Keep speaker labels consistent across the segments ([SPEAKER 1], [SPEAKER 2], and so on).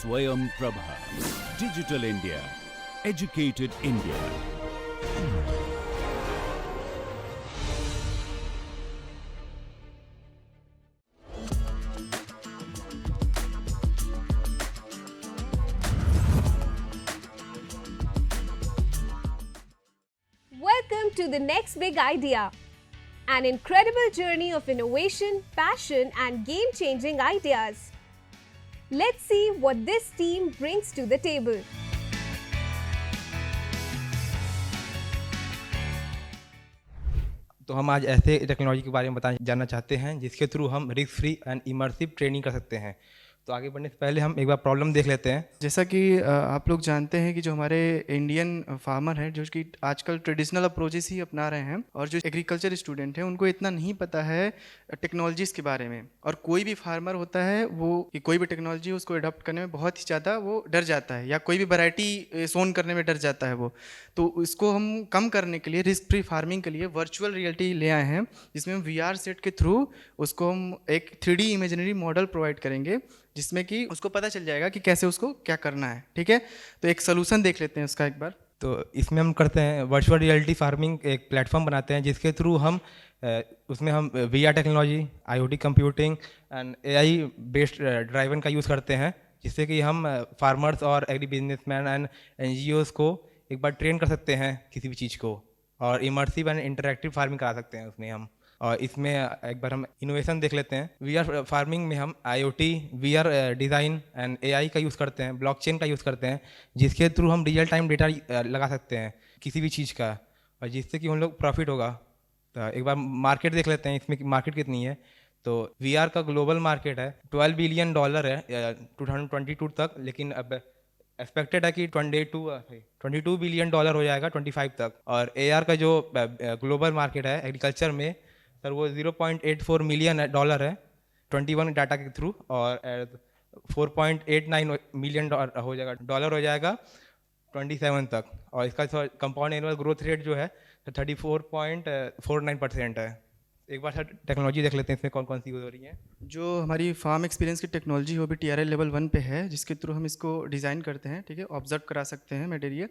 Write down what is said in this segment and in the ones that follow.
[SPEAKER 1] Swayam Prabha. Digital India. Educated India.
[SPEAKER 2] Welcome to the next big idea. An incredible journey of innovation, passion, and game-changing ideas. Let's see what this team brings to the table.
[SPEAKER 3] तो हम आज ऐसे technology के बारे में जानना चाहते हैं जिसके थ्रू हम risk free and immersive training कर सकते हैं। तो आगे बढ़ने से पहले हम एक बार प्रॉब्लम देख लेते हैं।
[SPEAKER 4] जैसा कि आप लोग जानते हैं कि जो हमारे इंडियन फार्मर हैं जो कि आजकल ट्रेडिशनल अप्रोचेस ही अपना रहे हैं और जो एग्रीकल्चर स्टूडेंट हैं उनको इतना नहीं पता है टेक्नोलॉजीज़ के बारे में। और कोई भी फार्मर होता है वो कि कोई भी टेक्नोलॉजी उसको अडॉप्ट करने में बहुत ही ज़्यादा वो डर जाता है या कोई भी वैरायटी सोन करने में डर जाता है वो। तो इसको हम कम करने के लिए रिस्क फ्री फार्मिंग के लिए वर्चुअल रियलिटी ले आए हैं जिसमें हम VR सेट के थ्रू उसको हम एक 3D इमेजिनरी मॉडल प्रोवाइड करेंगे जिसमें कि उसको पता चल जाएगा कि कैसे उसको क्या करना है। ठीक है, तो एक सोल्यूशन देख लेते हैं उसका एक बार।
[SPEAKER 3] तो इसमें हम करते हैं वर्चुअल रियलिटी फार्मिंग, एक प्लेटफॉर्म बनाते हैं जिसके थ्रू हम उसमें हम VR technology, IoT computing and AI based driven का यूज़ करते हैं जिससे कि हम फार्मर्स और एग्री बिजनेसमैन एंड NGOs को एक बार ट्रेन कर सकते हैं किसी भी चीज़ को, और इमर्सिव एंड इंटरैक्टिव फार्मिंग करा सकते हैं उसमें हम। और इसमें एक बार हम इनोवेशन देख लेते हैं। VR फार्मिंग में हम IoT, VR design and AI का यूज़ करते हैं, ब्लॉकचेन का यूज़ करते हैं जिसके थ्रू हम रियल टाइम डेटा लगा सकते हैं किसी भी चीज़ का, और जिससे कि हम लोग प्रॉफिट होगा। तो एक बार मार्केट देख लेते हैं इसमें मार्केट कितनी है। तो VR का ग्लोबल मार्केट है $12 बिलियन है 2022 तक, लेकिन अब एक्सपेक्टेड है कि 22 बिलियन डॉलर हो जाएगा 25 तक। और AR का जो ग्लोबल मार्केट है एग्रीकल्चर में सर वो $0.84 मिलियन है 21 डाटा के थ्रू, और 4.89 मिलियन डॉलर हो जाएगा 27 तक। और इसका कंपाउंड एनुअल ग्रोथ रेट जो है 34.49% है। एक बार सर टेक्नोलॉजी देख लेते हैं इसमें कौन कौन सी यूज़ हो रही है।
[SPEAKER 4] जो हमारी फार्म एक्सपीरियंस की टेक्नोलॉजी वो भी TRL लेवल 1 पे है जिसके थ्रू हम इसको डिज़ाइन करते हैं। ठीक है, ऑब्जर्व करा सकते हैं मटेरियल।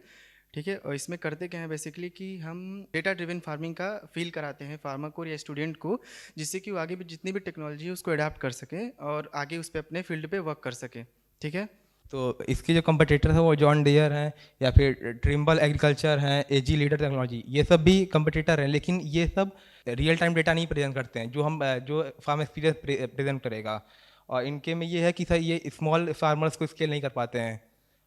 [SPEAKER 4] ठीक है, और इसमें करते क्या है बेसिकली कि हम डेटा ड्रिवन फार्मिंग का फील कराते हैं फार्मर को या स्टूडेंट को, जिससे कि वो आगे भी जितनी भी टेक्नोलॉजी है उसको अडाप्ट कर सकें और आगे उस पर अपने फील्ड पे वर्क कर सकें। ठीक है,
[SPEAKER 3] तो इसके जो कंपटीटर है वो जॉन डियर हैं या फिर ट्रिम्बल एग्रीकल्चर हैं, AG लीडर टेक्नोलॉजी, ये सब भी कंपटीटर हैं, लेकिन ये सब रियल टाइम डेटा नहीं प्रेजेंट करते हैं जो फार्म एक्सपीरियंस प्रेजेंट करेगा। और इनके में ये है कि सर ये स्मॉल फार्मर्स को स्केल नहीं कर पाते हैं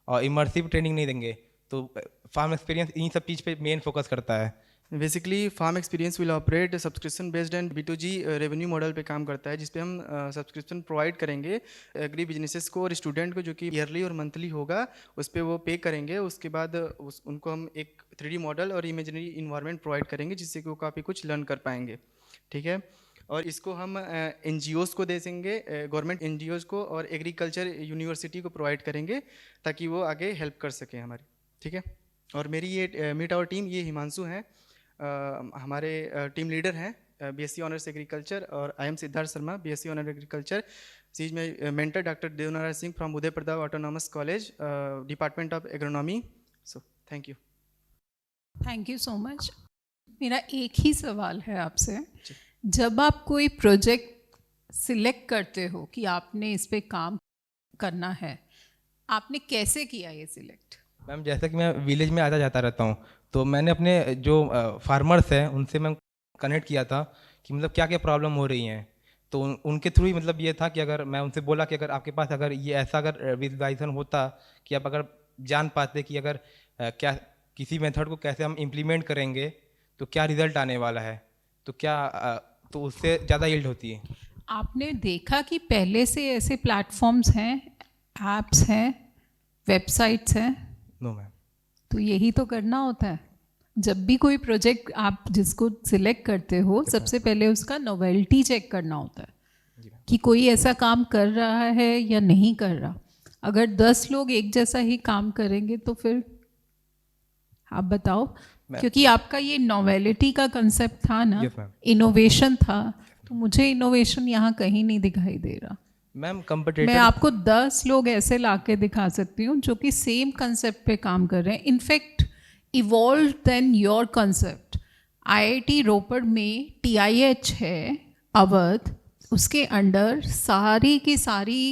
[SPEAKER 3] और इमर्सिव ट्रेनिंग नहीं देंगे। तो फार्म एक्सपीरियंस इन सब चीज़ पे मेन फोकस करता है।
[SPEAKER 4] Basically farm experience will operate subscription based and B2G revenue model पे काम करता है, जिसपे हम सब्सक्रिप्शन प्रोवाइड करेंगे एग्री बिजनेसेस को और स्टूडेंट को, जो कि ईयरली और मंथली होगा, उस पर वो पे करेंगे। उसके बाद उनको हम एक 3D मॉडल और इमेजिनरी इन्वायरमेंट प्रोवाइड करेंगे जिससे कि वो काफ़ी कुछ लर्न कर पाएंगे। ठीक है, और इसको हम NGOs को दे देंगे, गवर्नमेंट NGOs को और एग्रीकल्चर यूनिवर्सिटी को प्रोवाइड करेंगे ताकि वो आगे हेल्प कर सकें हमारी। ठीक है, और मेरी ये मीट आवर टीम, ये हिमांशु हैं हमारे टीम लीडर हैं BSc ऑनर्स एग्रीकल्चर, और I am Siddharth Sharma BSc honours agriculture. सी में mentor doctor Devnarayan Singh from Uday Pratap autonomous college, department of agronomy. So thank you
[SPEAKER 5] so much. मेरा एक ही सवाल है आपसे, जब आप कोई प्रोजेक्ट सिलेक्ट करते हो कि आपने इस पे काम करना है, आपने कैसे किया ये सिलेक्ट?
[SPEAKER 3] मैम जैसा कि मैं विलेज में आता जाता रहता हूँ, तो मैंने अपने जो फार्मर्स हैं उनसे मैं कनेक्ट किया था कि मतलब क्या क्या प्रॉब्लम हो रही हैं। तो उनके थ्रू ही मतलब ये था कि अगर मैं उनसे बोला कि अगर आपके पास अगर ये ऐसा अगर विजुअलाइजेशन होता कि आप अगर जान पाते कि अगर क्या किसी मेथड को कैसे हम इम्प्लीमेंट करेंगे तो क्या रिजल्ट आने वाला है, तो क्या तो उससे ज़्यादा यील्ड होती है।
[SPEAKER 5] आपने देखा कि पहले से ऐसे प्लेटफॉर्म्स हैं, ऐप्स हैं, वेबसाइट्स हैं?
[SPEAKER 3] No ma'am.
[SPEAKER 5] तो यही तो करना होता है। जब भी कोई प्रोजेक्ट आप जिसको सिलेक्ट करते हो, सबसे पहले उसका नोवेल्टी चेक करना होता है कि कोई ऐसा काम कर रहा है या नहीं कर रहा। अगर 10 लोग एक जैसा ही काम करेंगे तो फिर आप बताओ, क्योंकि आपका ये नोवेलिटी का कंसेप्ट था ना, इनोवेशन था, तो मुझे इनोवेशन यहाँ कहीं नहीं दिखाई दे रहा।
[SPEAKER 3] मैम
[SPEAKER 5] मैं
[SPEAKER 3] कंपटीटर
[SPEAKER 5] आपको 10 लोग ऐसे ला के दिखा सकती हूँ जो कि सेम कंसेप्ट पे काम कर रहे हैं, in fact evolve then your concept. IIT Ropar में TIH है अवध, उसके अंडर सारी की सारी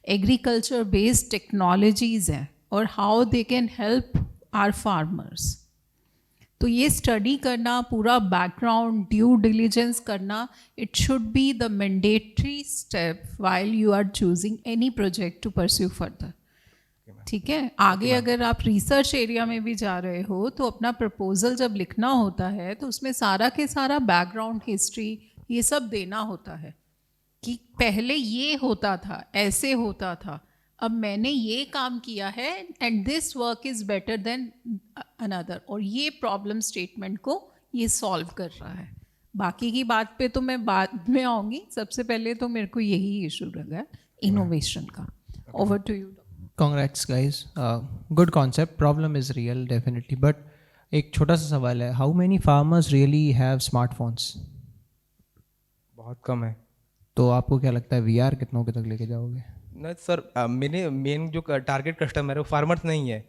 [SPEAKER 5] एग्रीकल्चर बेस्ड टेक्नोलॉजीज़ हैं और how they can help our farmers. तो ये स्टडी करना, पूरा बैकग्राउंड ड्यू डिलीजेंस करना, it should be the mandatory step while you are choosing any project to pursue further. ठीक है, आगे अगर आप रिसर्च एरिया में भी जा रहे हो तो अपना प्रपोजल जब लिखना होता है तो उसमें सारा के सारा बैकग्राउंड हिस्ट्री ये सब देना होता है कि पहले ये होता था, ऐसे होता था, अब मैंने ये काम किया है and this work is better than another, और ये प्रॉब्लम स्टेटमेंट को ये सॉल्व कर रहा है। बाकी की बात पे तो मैं बाद में आऊँगी, सबसे पहले तो मेरे को यही इशू लगा इनोवेशन का। Over to you.
[SPEAKER 6] Congrats guys, good concept, problem is real definitely, but एक छोटा सा सवाल है, how many farmers really have smartphones?
[SPEAKER 3] बहुत कम है।
[SPEAKER 6] तो आपको क्या लगता है VR कितनों के तक लेके जाओगे?
[SPEAKER 3] नहीं सर, मेरे मेन जो टारगेट कस्टमर है वो फार्मर्स नहीं है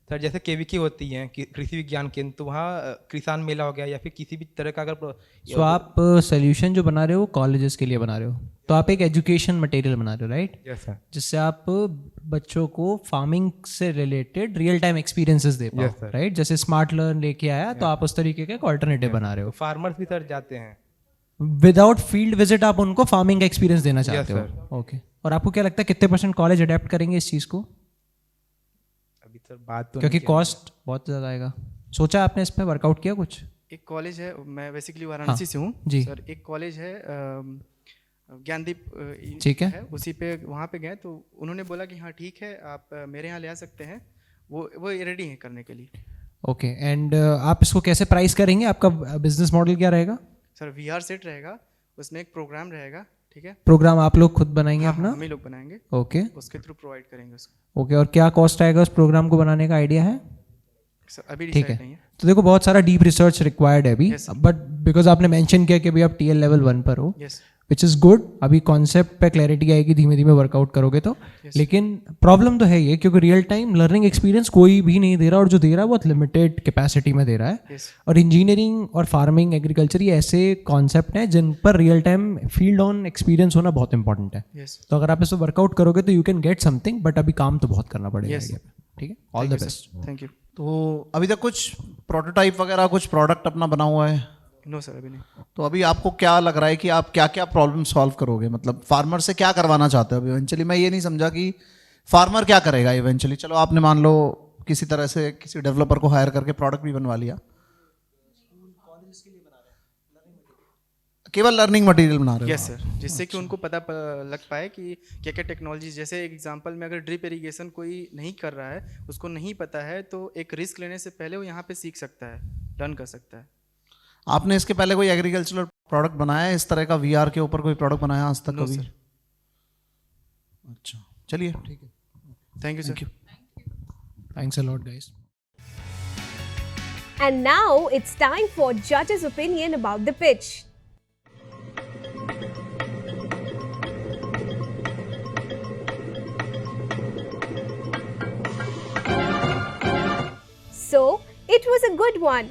[SPEAKER 3] सर। जैसे KVK होती हैं कि कृषि विज्ञान केंद्र, तो वहाँ किसान मेला हो गया या फिर किसी भी तरह का अगर
[SPEAKER 6] सो आप सोल्यूशन जो बना रहे हो कॉलेजेस के लिए बना रहे हो, तो आप एक एजुकेशन मटेरियल बना रहे हो, राइट?
[SPEAKER 3] Yes sir.
[SPEAKER 6] जिससे आप बच्चों को फार्मिंग से रिलेटेड रियल टाइम एक्सपीरियंसेस दे
[SPEAKER 3] Yes,
[SPEAKER 6] पाओ,
[SPEAKER 3] sir.
[SPEAKER 6] राइट? जैसे स्मार्ट लर्न लेके आया तो आप उस तरीके का एक ऑल्टरनेटिव बना रहे हो।
[SPEAKER 3] फार्मर्स भी सर जाते हैं।
[SPEAKER 6] विदाउट फील्ड विजिट आप उनको फार्मिंग का एक्सपीरियंस देना चाहते
[SPEAKER 3] sir.
[SPEAKER 6] हो, ओके। और आपको क्या लगता है कितने % कॉलेज अडेप्ट करेंगे इस चीज़ को?
[SPEAKER 3] अभी सर बात तो
[SPEAKER 6] क्योंकि
[SPEAKER 3] नहीं
[SPEAKER 6] कॉस्ट बहुत ज़्यादा आएगा। सोचा आपने इस पर वर्कआउट किया कुछ?
[SPEAKER 4] एक कॉलेज है, मैं बेसिकली वाराणसी से हूँ
[SPEAKER 6] जी।
[SPEAKER 4] सर। एक कॉलेज है ज्ञानदीप
[SPEAKER 6] ठीक है।
[SPEAKER 4] उसी पे वहाँ पे गए तो उन्होंने बोला कि हाँ ठीक है, आप मेरे यहाँ ले आ सकते हैं, वो रेडी हैं करने के लिए।
[SPEAKER 6] ओके, एंड आप इसको कैसे प्राइस करेंगे? आपका बिजनेस मॉडल क्या रहेगा?
[SPEAKER 4] सर VR सेट रहेगा, उसमें एक प्रोग्राम रहेगा, ठीक है?
[SPEAKER 6] प्रोग्राम आप लोग खुद बनाएंगे
[SPEAKER 4] हाँ,
[SPEAKER 6] अपना?
[SPEAKER 4] हम ही लोग बनाएंगे,
[SPEAKER 6] ओके
[SPEAKER 4] उसके थ्रू प्रोवाइड करेंगे उसको।
[SPEAKER 6] ओके, और क्या कॉस्ट आएगा उस प्रोग्राम को बनाने का, आइडिया है?
[SPEAKER 4] सर अभी
[SPEAKER 6] ठीक
[SPEAKER 4] डिसाइड नहीं
[SPEAKER 6] है,
[SPEAKER 4] है।
[SPEAKER 6] तो देखो बहुत सारा डीप रिसर्च रिक्वायर्ड है अभी,
[SPEAKER 4] Yes, sir.
[SPEAKER 6] बट बिकॉज आपने मेंशन किया कि अभी आप TL लेवल 1 पर हो,
[SPEAKER 4] यस
[SPEAKER 6] विच इज़ गुड। अभी कॉन्सेप्ट पे क्लैरिटी आएगी धीमे धीमे वर्कआउट करोगे तो। लेकिन प्रॉब्लम तो है ये, क्योंकि रियल टाइम लर्निंग एक्सपीरियंस कोई भी नहीं दे रहा, और जो दे रहा है बहुत लिमिटेड कैपेसिटी में दे रहा है।
[SPEAKER 4] यस
[SPEAKER 6] और इंजीनियरिंग और फार्मिंग, एग्रीकल्चर, ये ऐसे कॉन्सेप्ट हैं जिन पर real time field on experience होना बहुत इंपॉर्टेंट है।
[SPEAKER 4] यस
[SPEAKER 6] तो अगर आप इसको वर्कआउट करोगे तो you can get something, but अभी काम तो बहुत करना पड़ेगा।
[SPEAKER 4] Yes.
[SPEAKER 6] ठीक है, all the best.
[SPEAKER 4] Thank you.
[SPEAKER 7] तो अभी तक कुछ प्रोटोटाइप वगैरह कुछ प्रोडक्ट अपना बना हुआ है?
[SPEAKER 4] नो सर अभी नहीं।
[SPEAKER 7] तो अभी आपको क्या लग रहा है कि आप क्या क्या प्रॉब्लम सॉल्व करोगे? मतलब फार्मर से क्या करवाना चाहते हो अभी इवेंचुअली? मैं ये नहीं समझा कि फार्मर क्या करेगा इवेंचुअली। चलो आपने मान लो किसी तरह से किसी डेवलपर को हायर करके प्रोडक्ट भी बनवा लिया, केवल लर्निंग मटेरियल बना रहे हो?
[SPEAKER 4] यस सर, जिससे कि उनको पता लग पाए कि क्या क्या टेक्नोलॉजी। जैसे एक एग्जांपल में, अगर ड्रिप इरिगेशन कोई नहीं कर रहा है, उसको नहीं पता है, तो एक रिस्क लेने से पहले वो यहाँ पे सीख सकता है, लर्न कर सकता है।
[SPEAKER 7] आपने इसके पहले कोई एग्रीकल्चरल प्रोडक्ट बनाया है इस तरह का? VR के ऊपर कोई प्रोडक्ट बनाया आज तक
[SPEAKER 4] No,
[SPEAKER 7] कभी?
[SPEAKER 4] sir.
[SPEAKER 7] अच्छा, चलिए ठीक है,
[SPEAKER 4] thank you sir.
[SPEAKER 6] Thanks a lot guys.
[SPEAKER 2] And now it's time for judges' opinion about the pitch. So, it was a good one.